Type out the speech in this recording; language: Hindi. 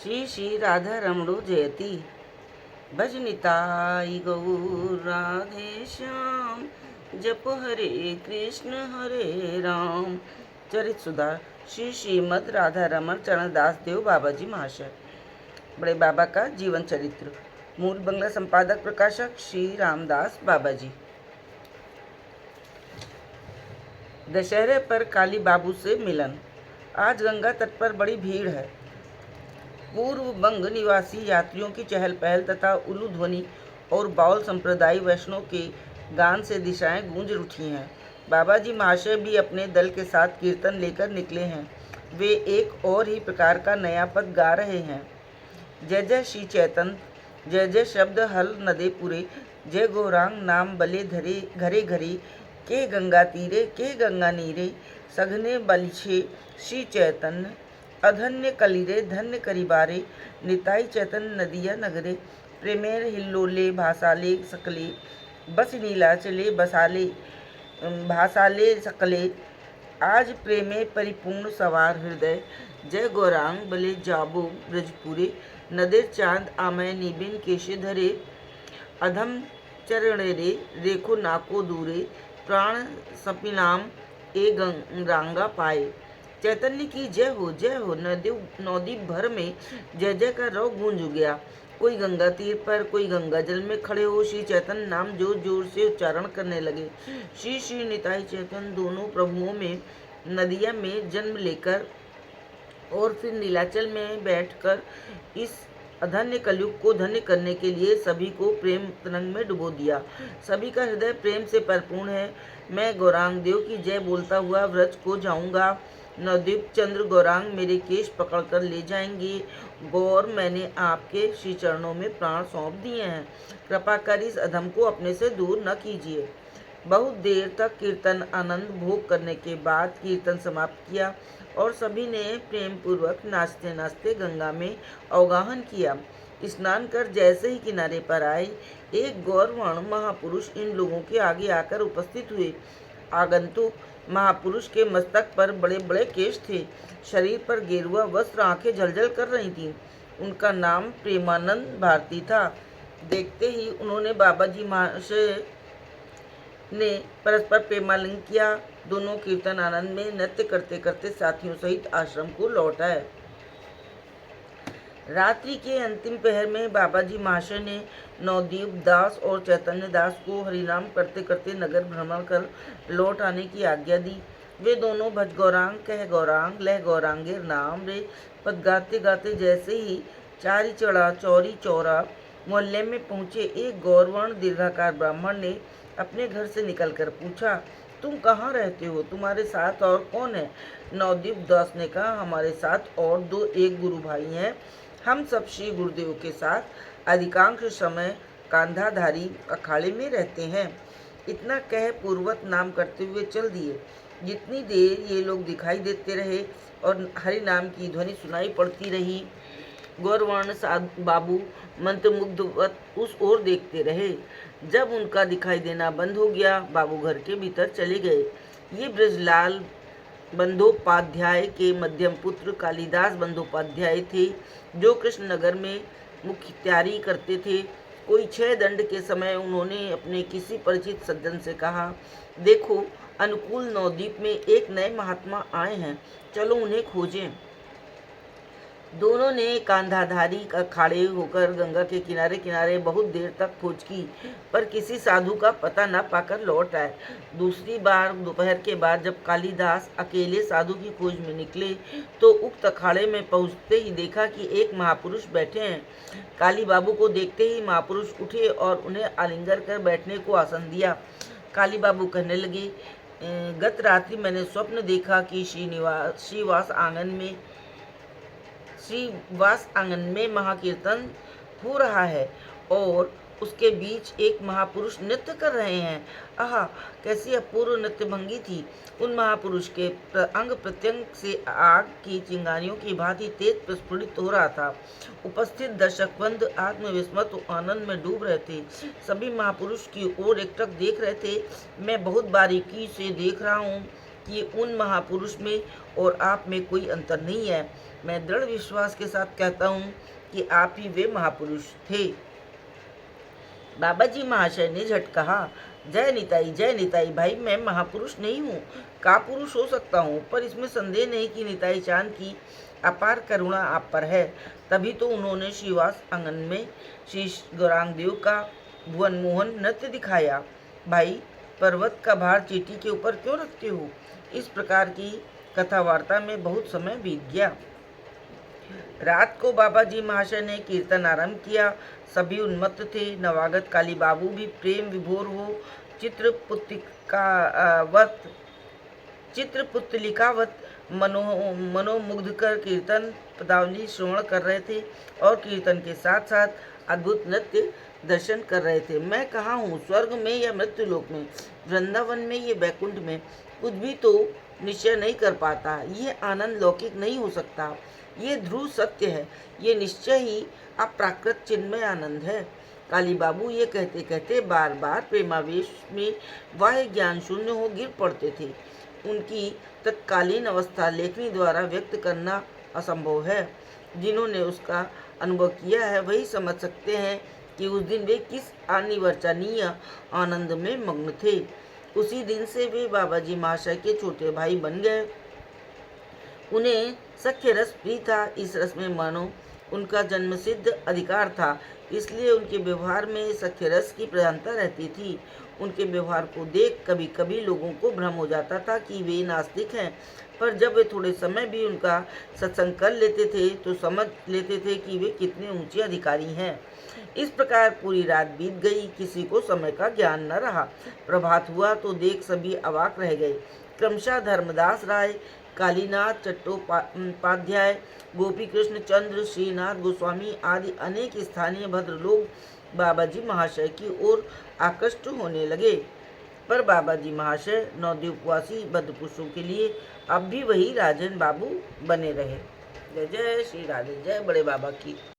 श्री श्री राधा रमणो जयति। भजनिताई गौर राधे श्याम, जप हरे हरे राम। चरित सुधा श्री श्रीमद राधा रमण चरणदास देव बाबा जी महाशय। बड़े बाबा का जीवन चरित्र। मूल बंगला संपादक प्रकाशक श्री रामदास बाबा जी। दशहरे पर काली बाबू से मिलन। आज गंगा तट पर बड़ी भीड़ है। पूर्व बंग निवासी यात्रियों की चहल पहल तथा उल्लू ध्वनि और बाउल संप्रदाय वैष्णव के गान से दिशाएं गूंज उठी हैं। बाबा जी महाशय भी अपने दल के साथ कीर्तन लेकर निकले हैं। वे एक और ही प्रकार का नया पद गा रहे हैं। जय जय श्री चैतन्य, जय जय शब्द हल नदे पुरे, जय गौरांग नाम बले धरे घरे घरे, के गंगा तीरे के गंगा नीरे, सघने बलछे श्री चैतन्य, अधन्य कलिरे धन्य करिबारे, निताई चैतन्य नदिया नगरे, प्रेमेर हिल्लोले भासाले सकले, बस नीलाचले बसाले भासाले सकले, आज प्रेमे परिपूर्ण सवार हृदय, जय गौरांग बले जाबो ब्रजपुरे, नदेर चांद आमय निबिन केशे धरे, अधम चरणे रे रेखो नाको दूरे, प्राण सपिनाम ए गंगांगा पाए। चैतन्य की जय हो नदी भर में जय जय का रौ गूंज गया। कोई गंगा तीर पर, कोई गंगा जल में खड़े हो श्री चैतन्य नाम जोर जोर से उच्चारण करने लगे। श्री श्री निताई चैतन्य दोनों प्रभुओं में नदिया में जन्म लेकर और फिर नीलाचल में बैठकर इस अधन्य कलयुग को धन्य करने के लिए सभी को प्रेम तरंग में डुबो दिया। सभी का हृदय प्रेम से परिपूर्ण है। मैं गौरांग देव की जय बोलता हुआ व्रज को जाऊंगा। नवदीप चंद्र गौरांग मेरे केश पकड़कर ले जाएंगे। गौर, मैंने आपके श्री चरणों में प्राण सौंप दिए हैं। कृपा कर इस अधम को अपने से दूर न कीजिए। बहुत देर तक कीर्तन आनंद भोग करने के बाद कीर्तन समाप्त किया और सभी ने प्रेम पूर्वक नाचते नाचते गंगा में अवगाहन किया। स्नान कर जैसे ही किनारे पर आए, एक गौरवर्ण महापुरुष इन लोगों के आगे आकर उपस्थित हुए। आगंतुक महापुरुष के मस्तक पर बड़े बड़े केश थे। शरीर पर गेरुआ वस्त्र, आंखें झलझल कर रही थीं। उनका नाम प्रेमानंद भारती था। देखते ही उन्होंने बाबा जी महाशय ने परस्पर प्रेमालिंग किया। दोनों कीर्तन आनंद में नृत्य करते करते साथियों सहित आश्रम को लौट आए। रात्रि के अंतिम पहर में बाबा जी महाशय ने नवदीप दास और चैतन्य दास को हरिनाम करते करते नगर भ्रमण कर लौट आने की आज्ञा दी। वे दोनों भज गौरांग कह गौरांग लह गौरांगेर नाम रे पद गाते गाते जैसे ही चारी चढ़ा चौरी चौरा मोहल्ले में पहुँचे, एक गौरवर्ण दीर्घाकार ब्राह्मण ने अपने घर से निकलकर पूछा, तुम कहाँ रहते हो? तुम्हारे साथ और कौन है? नवदीप दास ने कहा, हमारे साथ और एक गुरु भाई हैं। हम सब श्री गुरुदेव के साथ अधिकांश समय कांधाधारी अखाड़े में रहते हैं। इतना कह पूर्वत नाम करते हुए चल दिए। जितनी देर ये लोग दिखाई देते रहे और हरि नाम की ध्वनि सुनाई पड़ती रही, गौरवर्ण बाबू मंत्रमुग्धवत उस ओर देखते रहे। जब उनका दिखाई देना बंद हो गया, बाबू घर के भीतर चले गए। ये ब्रजलाल बंदोपाध्याय के मध्यम पुत्र कालिदास बंदोपाध्याय थे, जो कृष्णनगर में मुखियारी करते थे। कोई 6 दंड के समय उन्होंने अपने किसी परिचित सज्जन से कहा, देखो, अनुकूल नवद्वीप में एक नए महात्मा आए हैं, चलो उन्हें खोजें। दोनों ने कांधाधारी अखाड़े होकर गंगा के किनारे किनारे बहुत देर तक खोज की, पर किसी साधु का पता न पाकर लौट आए। दूसरी बार दोपहर के बाद जब कालिदास अकेले साधु की खोज में निकले, तो उक्त अखाड़े में पहुंचते ही देखा कि एक महापुरुष बैठे हैं। काली बाबू को देखते ही महापुरुष उठे और उन्हें आलिंगर कर बैठने को आसन दिया। काली बाबू कहने लगे, गत रात्रि मैंने स्वप्न देखा कि श्रीवास आंगन में महाकीर्तन हो रहा है और उसके बीच एक महापुरुष नृत्य कर रहे हैं। आहा, कैसी अपूर्व नृत्य भंगी थी। उन महापुरुष के अंग प्रत्यंग से आग की चिंगारियों की भांति तेज प्रस्फुटित हो रहा था। उपस्थित दर्शकवृंद आत्मविस्मत आनंद में डूब रहे थे। सभी महापुरुष की ओर एकटक देख रहे थे। मैं बहुत बारीकी से देख रहा हूँ। कि उन महापुरुष में और आप में कोई अंतर नहीं है। मैं दृढ़ विश्वास के साथ कहता हूँ कि आप ही वे महापुरुष थे। बाबा जी महाशय ने झट कहा, जय निताई भाई, मैं महापुरुष नहीं हूँ, कापुरुष हो सकता हूँ, पर इसमें संदेह नहीं कि निताई चांद की अपार करुणा आप पर है। तभी तो उन्होंने श्रीवास आंगन में श्री गौरांग देव का भुवन मोहन नृत्य दिखाया। भाई, पर्वत का भार चीटी के ऊपर क्यों रखते हो? इस प्रकार की कथा वार्ता में बहुत समय बीत गया। रात को बाबा जी महाशय ने कीर्तन आरंभ किया। सभी उन्मत्त थे। नवागत काली बाबू भी प्रेम विभोर हो चित्रपुतलिकावत मनोमुग्ध कर कीर्तन पदावली श्रवण कर रहे थे और कीर्तन के साथ साथ अद्भुत नृत्य दर्शन कर रहे थे। मैं कहाँ हूँ, स्वर्ग में या मृत्युलोक में, वृंदावन में या बैकुंठ में, कुछ भी तो निश्चय नहीं कर पाता। ये आनंद लौकिक नहीं हो सकता, ये ध्रुव सत्य है, ये निश्चय ही अप्राकृत चिन्मय आनंद है। काली बाबू ये कहते कहते बार बार प्रेमावेश में वाह्य ज्ञान शून्य हो गिर पड़ते थे। उनकी तत्कालीन अवस्था लेखनी द्वारा व्यक्त करना असंभव है। जिन्होंने उसका अनुभव किया है वही समझ सकते हैं कि उस दिन वे किस अनिर्वचनीय आनंद में मग्न थे। उसी दिन से वे बाबा जी महाशय के छोटे भाई बन गए। उन्हें सख्य रस प्रिय था। इस रस में मानो उनका जन्मसिद्ध अधिकार था, इसलिए उनके व्यवहार में सख्य रस की प्रधानता रहती थी। उनके व्यवहार को देख कभी कभी लोगों को भ्रम हो जाता था कि वे नास्तिक हैं, पर जब वे थोड़े समय भी उनका सत्संग कर लेते थे तो समझ लेते थे कि वे कितने ऊंचे अधिकारी हैं। इस प्रकार पूरी रात बीत गई, किसी को समय का ज्ञान न रहा। प्रभात हुआ तो देख सभी अवाक रह गए। क्रमशः धर्मदास राय, कालीनाथ चट्टोपाध्याय, गोपी कृष्ण चंद्र, श्रीनाथ गोस्वामी आदि अनेक स्थानीय भद्र लोग बाबा जी महाशय की ओर आकृष्ट होने लगे। पर बाबा जी महाशय नवद्वीपवासी भद्र पुरुषों के लिए अब भी वही राजन बाबू बने रहे। जय जय श्री राधे, जय बड़े बाबा की।